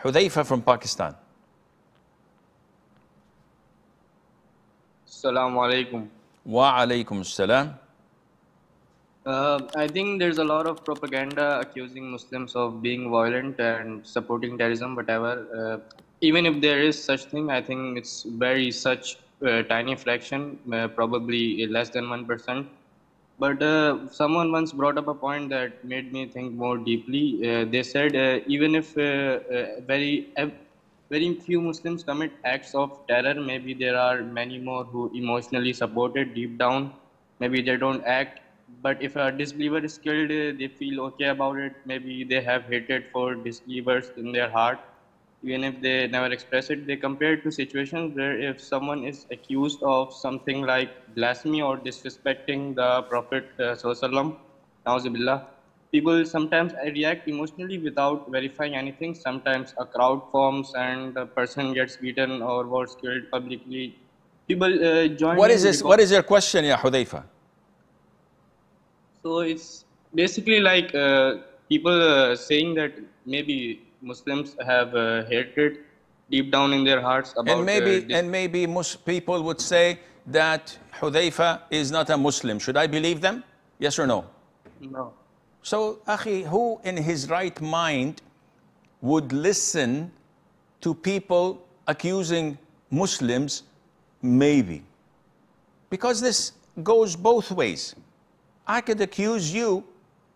Hudayfa from Pakistan. Assalamu alaikum. Wa alaykum assalam. I think there's a lot of propaganda accusing Muslims of being violent and supporting terrorism, whatever. Even if there is such thing, I think it's very such tiny fraction, probably less than 1%. But someone once brought up a point that made me think more deeply. They said even if very few Muslims commit acts of terror, maybe there are many more who emotionally support it deep down. Maybe they don't act, but if a disbeliever is killed, they feel okay about it. Maybe they have hatred for disbelievers in their heart, even if they never express it. They compare it to situations where if someone is accused of something like blasphemy or disrespecting the Prophet Sallallahu Alaihi Wasallam, people sometimes react emotionally without verifying anything. Sometimes a crowd forms and a person gets beaten or was killed publicly. People join What in is this? because What is your question, Ya Hudayfa? so it's basically like people saying that maybe Muslims have hatred deep down in their hearts And about maybe most people would say that Hudayfa is not a Muslim. Should I believe them? Yes or no? no. So, Akhi, who in his right mind would listen to people accusing Muslims? Maybe. Because this goes both ways. I could accuse you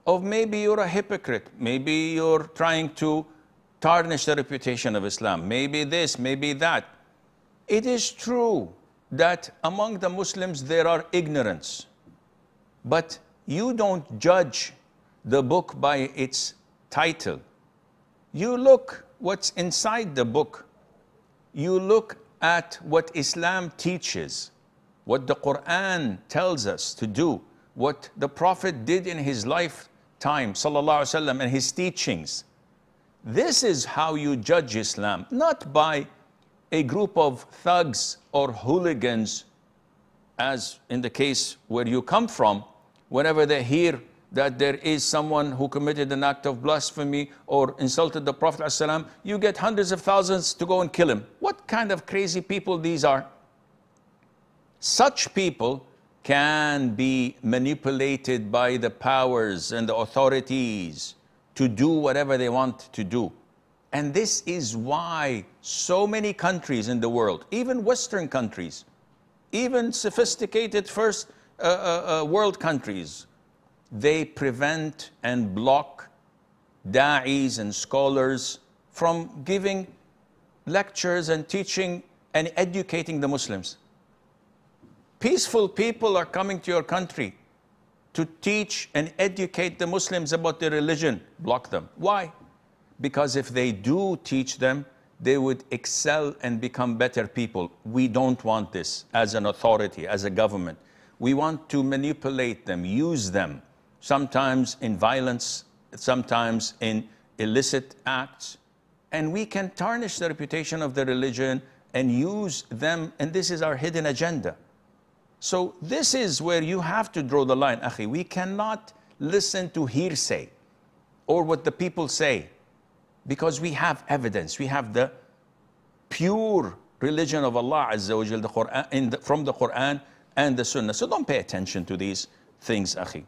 of maybe you're a hypocrite. Maybe you're trying to tarnish the reputation of Islam. Maybe this, maybe that. It is true that among the Muslims there are ignorance. But you don't judge the book by its title. You look what's inside the book. You look at what Islam teaches, what the Quran tells us to do, what the Prophet did in his lifetime, sallallahu alaihi wasallam, and his teachings. This is how you judge Islam, not by a group of thugs or hooligans, as in the case where you come from. Whenever they hear that there is someone who committed an act of blasphemy or insulted the Prophet ﷺ, you get hundreds of thousands to go and kill him. What kind of crazy people these are? Such people can be manipulated by the powers and the authorities to do whatever they want to do. And this is why so many countries in the world, even Western countries, even sophisticated first world countries, they prevent and block da'is and scholars from giving lectures and teaching and educating the Muslims. Peaceful people are coming to your country to teach and educate the Muslims about their religion. Block them. Why? Because if they do teach them, they would excel and become better people. We don't want this as an authority, as a government. We want to manipulate them, use them, sometimes in violence, sometimes in illicit acts. And we can tarnish the reputation of the religion and use them, and this is our hidden agenda. So this is where you have to draw the line, Akhi. We cannot listen to hearsay or what the people say, because we have evidence. We have the pure religion of Allah Azza wa Jal, the Quran, from the Quran and the Sunnah. So don't pay attention to these things, Akhi.